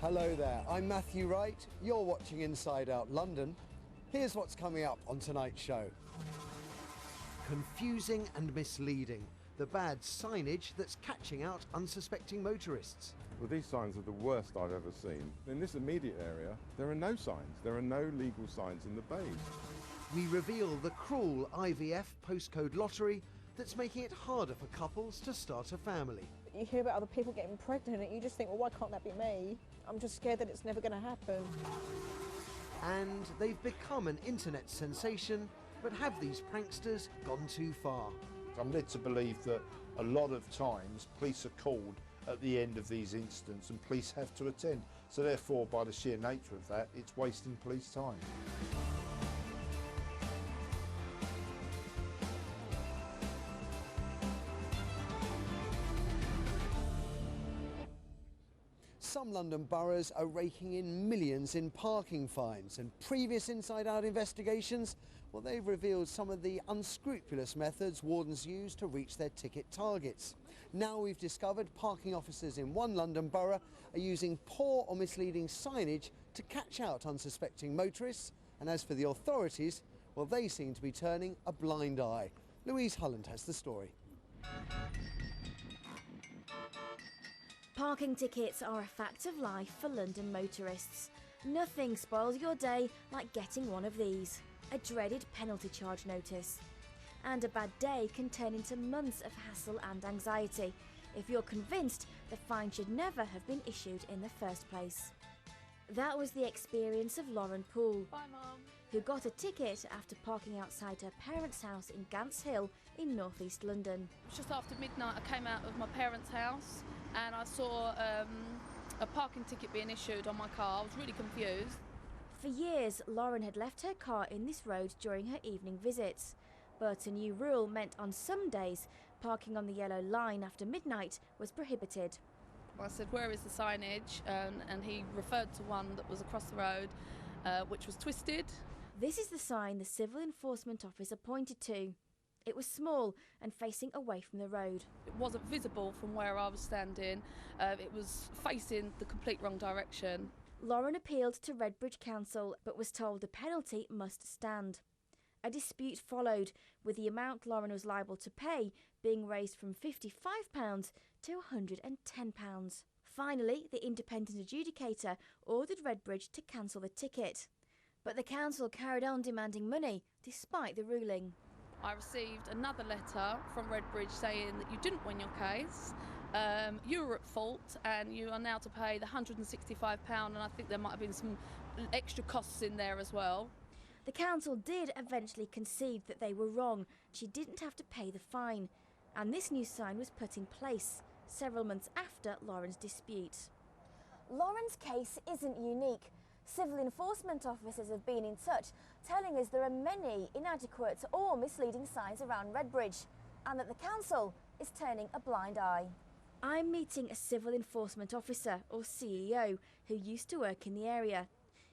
Hello there, I'm Matthew Wright. You're watching Inside Out London. Here's what's coming up on tonight's show. Confusing and misleading. The bad signage that's catching out unsuspecting motorists. Well, these signs are the worst I've ever seen. In this immediate area, there are no signs. There are no legal signs in the bays. We reveal the cruel IVF postcode lottery that's making it harder for couples to start a family. You hear about other people getting pregnant and you just think, well, why can't that be me? I'm just scared that it's never going to happen. And they've become an internet sensation, but have these pranksters gone too far? I'm led to believe that a lot of times police are called at the end of these incidents and police have to attend. So therefore, by the sheer nature of that, it's wasting police time. Some London boroughs are raking in millions in parking fines, and previous inside-out investigations, well, they've revealed some of the unscrupulous methods wardens use to reach their ticket targets. Now we've discovered parking officers in one London borough are using poor or misleading signage to catch out unsuspecting motorists, and as for the authorities, well, they seem to be turning a blind eye. Louise Hulland has the story. Parking tickets are a fact of life for London motorists. Nothing spoils your day like getting one of these, a dreaded penalty charge notice. And a bad day can turn into months of hassle and anxiety if you're convinced the fine should never have been issued in the first place. That was the experience of Lauren Poole. Bye, Mum. Who got a ticket after parking outside her parents' house in Gants Hill in North East London. Just after midnight I came out of my parents' house and I saw a parking ticket being issued on my car. I was really confused. For years, Lauren had left her car in this road during her evening visits. But a new rule meant on some days, parking on the yellow line after midnight was prohibited. I said, where is the signage? And he referred to one that was across the road, which was twisted. This is the sign the civil enforcement officer pointed to. It was small and facing away from the road. It wasn't visible from where I was standing. It was facing the complete wrong direction. Lauren appealed to Redbridge Council but was told the penalty must stand. A dispute followed, with the amount Lauren was liable to pay being raised from £55 to £110. Finally, the independent adjudicator ordered Redbridge to cancel the ticket. But the council carried on demanding money despite the ruling. I received another letter from Redbridge saying that you didn't win your case, you were at fault and you are now to pay the £165, and I think there might have been some extra costs in there as well. The council did eventually concede that they were wrong. She didn't have to pay the fine, and this new sign was put in place several months after Lauren's dispute. Lauren's case isn't unique. Civil enforcement officers have been in touch, telling us there are many inadequate or misleading signs around Redbridge, and that the council is turning a blind eye. I'm meeting a civil enforcement officer, or CEO, who used to work in the area.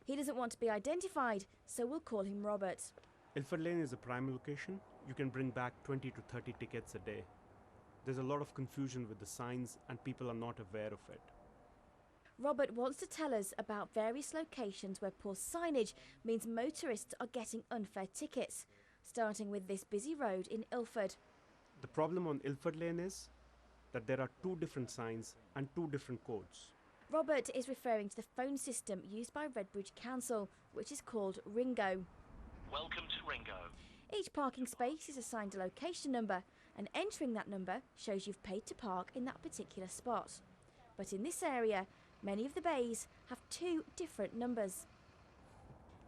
He doesn't want to be identified, so we'll call him Robert. Ilford Lane is a prime location. You can bring back 20 to 30 tickets a day. There's a lot of confusion with the signs and people are not aware of it. Robert wants to tell us about various locations where poor signage means motorists are getting unfair tickets, starting with this busy road in Ilford. The problem on Ilford Lane is that there are two different signs and two different codes. Robert is referring to the phone system used by Redbridge Council, which is called Ringo. Welcome to Ringo. Each parking space is assigned a location number, and entering that number shows you've paid to park in that particular spot. But in this area, many of the bays have two different numbers.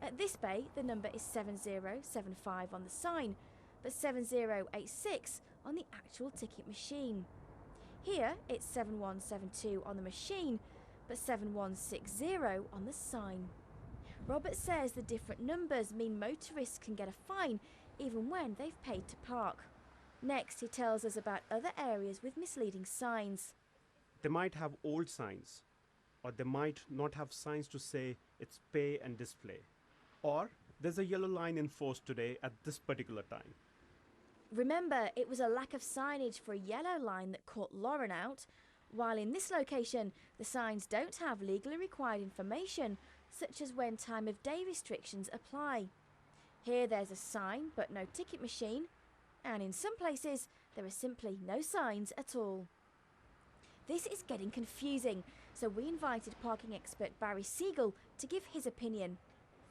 At this bay, the number is 7075 on the sign, but 7086 on the actual ticket machine. Here, it's 7172 on the machine, but 7160 on the sign. Robert says the different numbers mean motorists can get a fine even when they've paid to park. Next, he tells us about other areas with misleading signs. They might have old signs, or they might not have signs to say it's pay and display. Or there's a yellow line enforced today at this particular time. Remember, it was a lack of signage for a yellow line that caught Lauren out. While in this location, the signs don't have legally required information, such as when time of day restrictions apply. Here there's a sign but no ticket machine, and in some places there are simply no signs at all. This is getting confusing, so we invited parking expert Barrie Segal to give his opinion.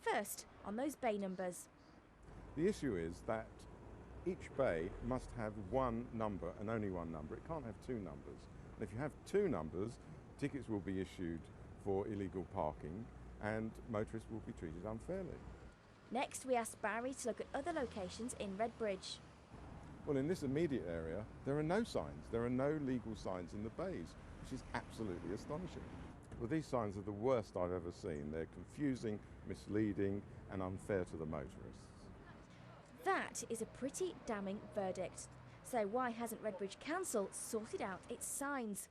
First, on those bay numbers. The issue is that each bay must have one number and only one number. It can't have two numbers. And if you have two numbers, tickets will be issued for illegal parking and motorists will be treated unfairly. Next, we asked Barrie to look at other locations in Redbridge. Well, in this immediate area, there are no signs. There are no legal signs in the bays, which is absolutely astonishing. Well, these signs are the worst I've ever seen. They're confusing, misleading and unfair to the motorists. That is a pretty damning verdict. So why hasn't Redbridge Council sorted out its signs?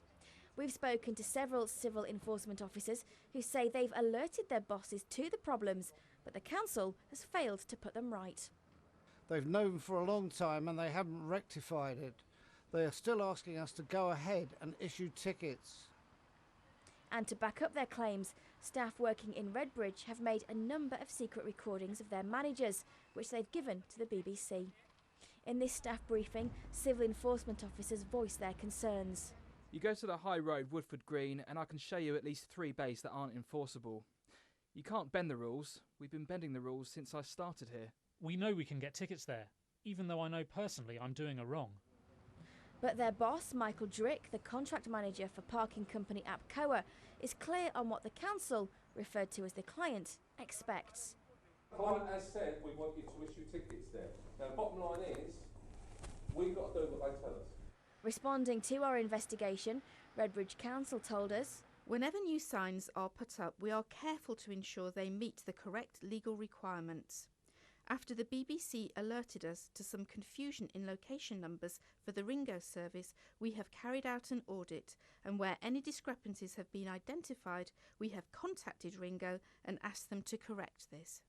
We've spoken to several civil enforcement officers who say they've alerted their bosses to the problems, but the council has failed to put them right. They've known for a long time and they haven't rectified it. They are still asking us to go ahead and issue tickets. And to back up their claims, staff working in Redbridge have made a number of secret recordings of their managers, which they've given to the BBC. In this staff briefing, civil enforcement officers voiced their concerns. You go to the high road, Woodford Green, and I can show you at least 3 bays that aren't enforceable. You can't bend the rules. We've been bending the rules since I started here. We know we can get tickets there, even though I know personally I'm doing a wrong. But their boss, Michael Drick, the contract manager for parking company APCOA, is clear on what the council, referred to as the client, expects. Client has said we want you to issue tickets there. Now, bottom line is, we've got to do what they tell us. Responding to our investigation, Redbridge Council told us, whenever new signs are put up, we are careful to ensure they meet the correct legal requirements. After the BBC alerted us to some confusion in location numbers for the Ringo service, we have carried out an audit, and where any discrepancies have been identified, we have contacted Ringo and asked them to correct this.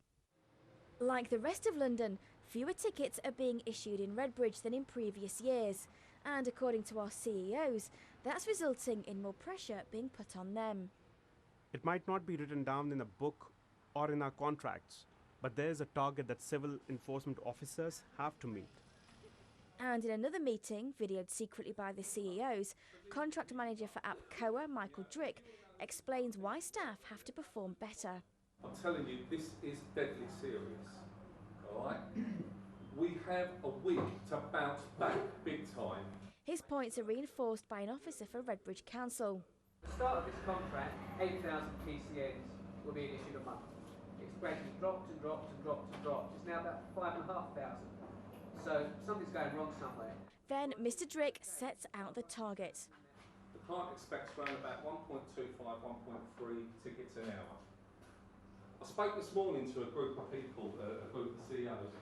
Like the rest of London, fewer tickets are being issued in Redbridge than in previous years, and according to our CEOs, that's resulting in more pressure being put on them. It might not be written down in a book or in our contracts, but there is a target that civil enforcement officers have to meet. And in another meeting, videoed secretly by the CEOs, contract manager for APCOA, Michael Drick, explains why staff have to perform better. I'm telling you, this is deadly serious, all right? We have a week to bounce back big time. His points are reinforced by an officer for Redbridge Council. At the start of this contract, 8,000 PCNs were being issued a month. It's gradually dropped and dropped and dropped and dropped. It's now about 5,500. So something's going wrong somewhere. Then Mr. Drick sets out the target. The client expects around about 1.25, 1.3 tickets an hour. I spoke this morning to a group of people, a group of CEOs,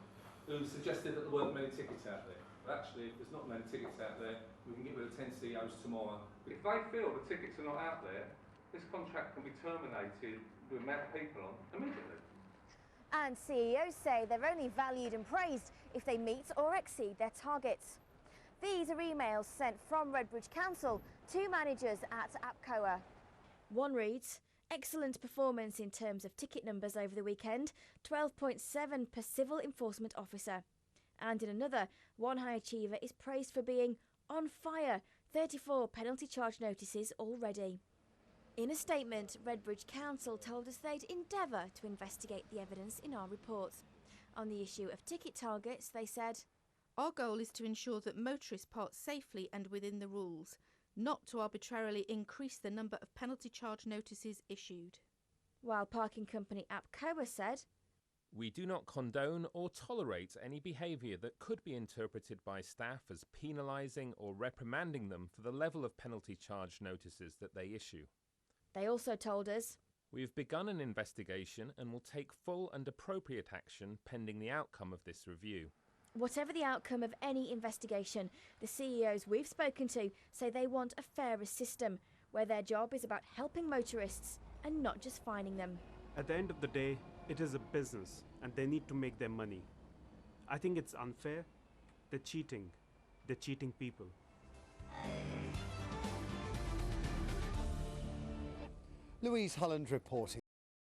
who suggested that there weren't many tickets out there. But actually, if there's not many tickets out there, we can get rid of 10 CEOs tomorrow. If they feel the tickets are not out there, this contract can be terminated with the amount of people on immediately. And CEOs say they're only valued and praised if they meet or exceed their targets. These are emails sent from Redbridge Council to managers at APCOA. One reads, excellent performance in terms of ticket numbers over the weekend, 12.7 per civil enforcement officer. And in another, one high achiever is praised for being on fire, 34 penalty charge notices already. In a statement, Redbridge Council told us they'd endeavour to investigate the evidence in our report. On the issue of ticket targets, they said, our goal is to ensure that motorists park safely and within the rules, not to arbitrarily increase the number of penalty charge notices issued. While parking company APCOA said, we do not condone or tolerate any behaviour that could be interpreted by staff as penalising or reprimanding them for the level of penalty charge notices that they issue. They also told us, we have begun an investigation and will take full and appropriate action pending the outcome of this review. Whatever the outcome of any investigation, the CEOs we've spoken to say they want a fairer system where their job is about helping motorists and not just fining them. At the end of the day, it is a business and they need to make their money. I think it's unfair. They're cheating people. Louise Hulland reporting.